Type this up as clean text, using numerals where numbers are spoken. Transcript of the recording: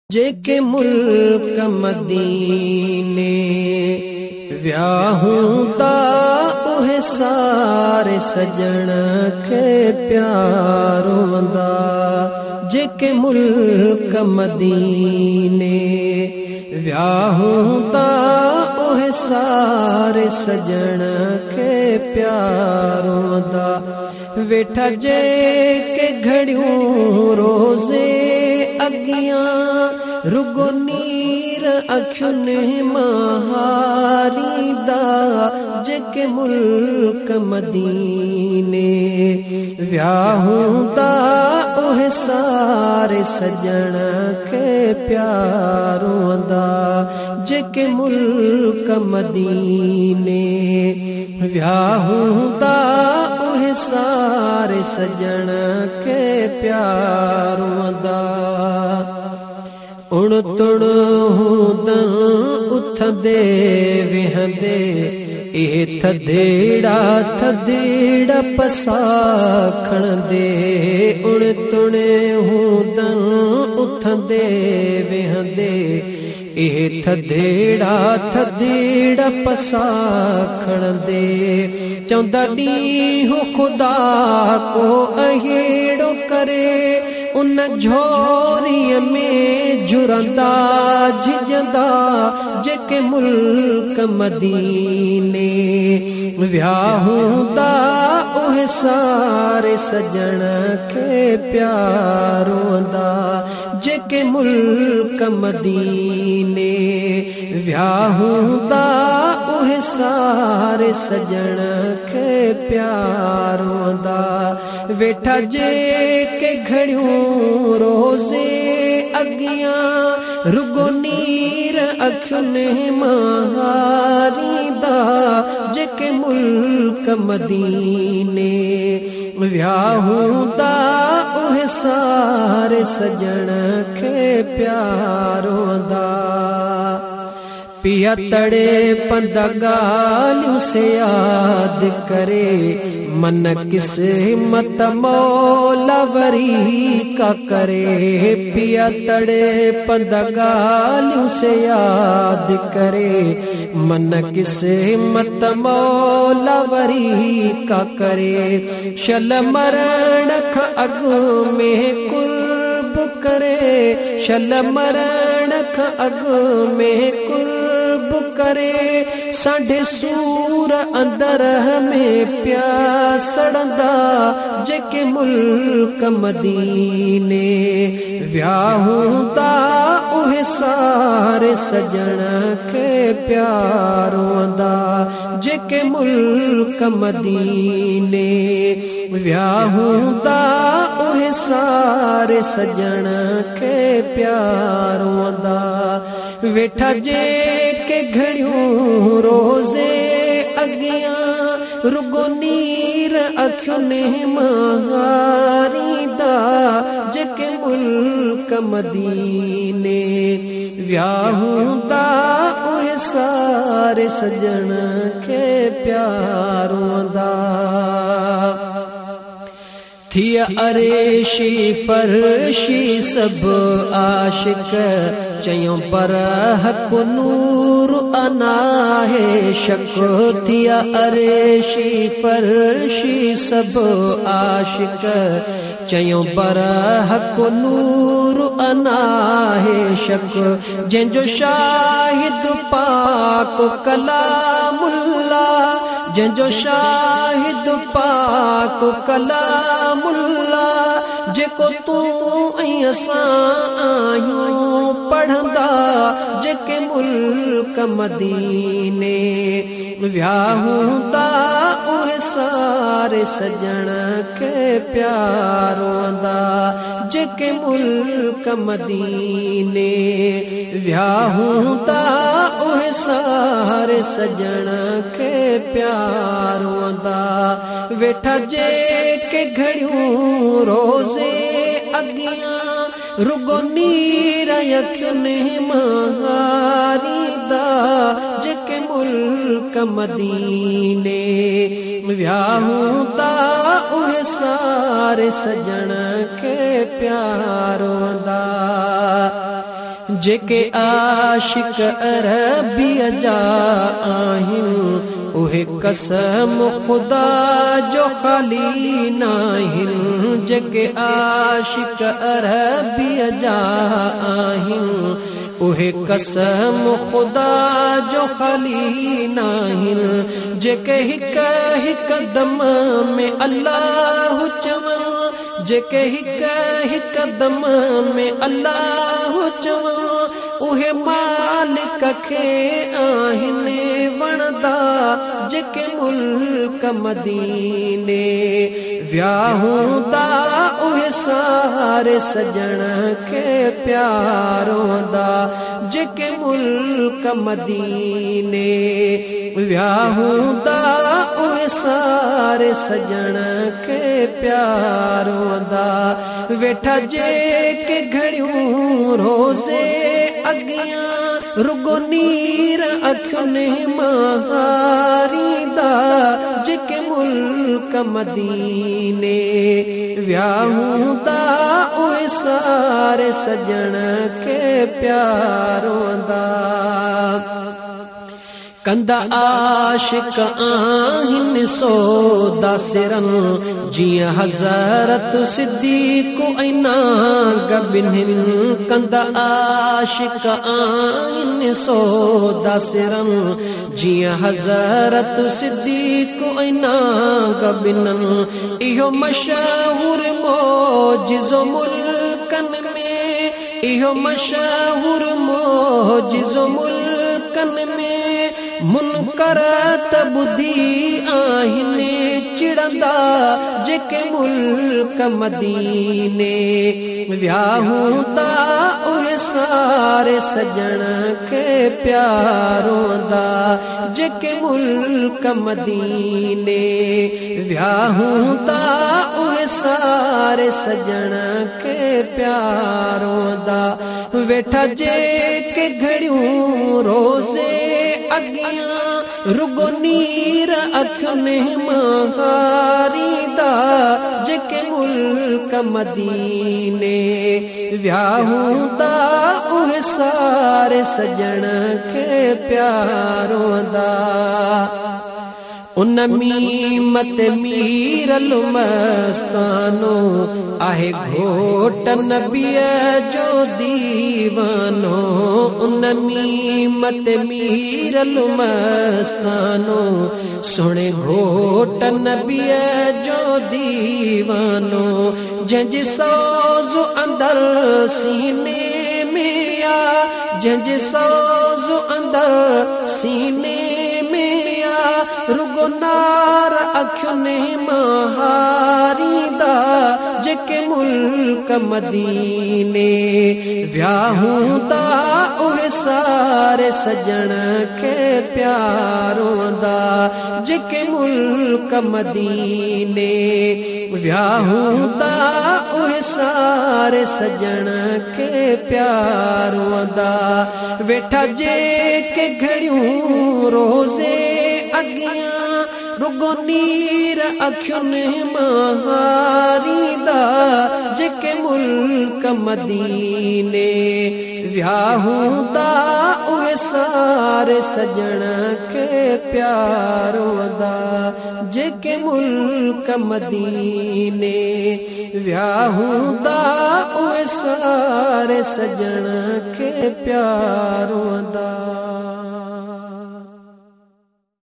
जेके मुल्क मदीने व्याहूं ता उहे सारे सजण के प्यारों दा। जेके मुल्क मदीने व्याहूं ता उहे सारे सजण के प्यारों दा। वेठा जे के घड़ियों रोजे अगियां रुगो नीर अखियुनि महारी दा। जेके मुल्क मदीने व्याहूं ता उहे सारे सजण के प्यारों दा। जेके मुल्क मदीने व्याहूं ता उहे सारे सजण के प्यारों दा। उण तुण हूंदन उथंदे विहंदे ए थदेड़ा थदेड़ा पसाखण दे। उण तुण हूंदन उथंदे विहंदे ए थदेड़ा थदेड़ा पसाखण दे। चौंदा ॾींहुं खुदा को अहिड़ो करे उन झोरीअ में जुरंदा झिजंदा। जेके मुल्क मदीने व्याहूं ता उहे सारे सजण के प्यारों दा। जेके मुल्क मदीने व्याहूं ता उहे सारे सजण के प्यारों दा। वेठा जे के घड़ियों रोजे अगियां रुगो नीर अखियुनि महारी दा। जेके मुल्क मदीने व्याहूं ता उहे सारे सजण के प्यारों दा। पिया तड़े पंद गालियों से याद करे मन किस हिम्मत मौला वरी का करे। पिया तड़े पंद गालियों से याद करे मन किस हिम्मत मौला वरी का करे। शल मरण ख अग में कुर्ब करे शल मरण ख अग में कुर्ब करे। साढ़े सूर अंदर में प्यासड़ंदा। जेके मुल्क मदीने व्याहूं ता उहे सारे सजण के प्यारों दा। जेके मुल्क मदीने व्याहूं ता उहे सारे सजण के प्यारों दा। वेठा जे के घड़ियों रोजे अगियां रुगो नीर अखियुनि महारी दा। जेके मुल्क मदीने व्याहूं ता उहे सारे सजण के प्यारों दा। थी अरेशी फरशी सब आशिक चयों पर हक नूर अना है शक। थी अरेशी फरशी सब आशिक चयों पर हक नूर अना है शक। जंहिंजो शाहिद पाक कलामुल्ला जंहिंजो शाहिद पाक कलामुल्ला। जेको तूं ऐं असां आहियूं पढ़ंदा। जेके मुल्क मदीने व्याहूं ता उहे सारे सजण के प्यारों दा। जेके मुल्क मदीने व्याहूं ता उहे सारे सजण के प्यारों दा। वेठा जे के घड़ियों रोजे अगियां रुगो नीर अखियुनि महारी दा। जेके मुल्क मदीने व्याहूं ता उहे सारे सजण के प्यारों दा। जेके आशिक अरबीअ जा आहिनि उहे कसम खुदा जो खाली नाहिनि। जेके आशिक अरबीअ जा आहिनि उहे कसम खुदा जो खाली नाहिनि। जेके हिक हिक दम में अल्लाह चवनि, जेके हिक हिक दम में अल्लाह चवनि उहे मालिक खे आहिनि वणदा। जेके मुल्क मदीने व्याहूंदा उहे सारे सजण खे प्यारोंदा। जेके मुल्क मदीने व्याहूंदा उहे सारे सजण खे प्यारोंदा। वेठा जेके घड़ियूं रोज़े अगियां रुगो नीर अखियुनि मारींदा। जेके मुल्क मदीने व्याहूंदा उहे सारे सजण खे प्यारोंदा। कंदा आशिक आहिनि सौदा सिरनि जीअं हज़रत सिद्दीक़ ऐना गबिन्हिनि। कंदा आशिक आहिनि सौदा सिरनि जीअं हज़रत सिद्दीक़ ऐना गबिन्हिनि। इहो मशहूर मोजिज़ो मुल्कन में, इहो मशहूर मोजिज़ो मुल्कन में मुनकर त बुधी आहिनि चिड़ंदा। जेके मुल्क मदीने व्याहूंदा उहे सारे सजण खे प्यारोंदा। जेके मुल्क मदीने व्याहूंदा उहे सारे सजण खे प्यारोंदा। वेठा जेके घड़ियूं रोज़े अगियां रुगो नीर अखियुनि मारींदा। जेके मुल्क मदीने व्याहूंदा उहे सारे सजण खे प्यारोंदा। उन मीमत मीरल मस्तानो आहे घोट नबीअ जो दीवानो। उन मीमत मीरल मस्तानो सुणे घोट नबीअ जो दीवानो। जंहिंजे सोज़ अंदर सीने में आ, जंहिंजे सोज़ अंदर सीने रुगो नार अखियुनि मारींदा। जेके मुल्क मदीने व्याहूंदा उहे सारे सजण खे प्यारोंदा। जेके मुल्क मदीने व्याहूंदा उहे सारे सजण खे प्यारोंदा। वेठा जेके घड़ियूं रोज़े अगियां रुगो नीर अखियुनि मारींदा। जेके मुल्क मदीने व्याहूंदा उहे सारे सजण खे प्यारोंदा। जेके मुल्क मदीने व्याहूंदा उहे सारे सजण खे प्यारोंदा।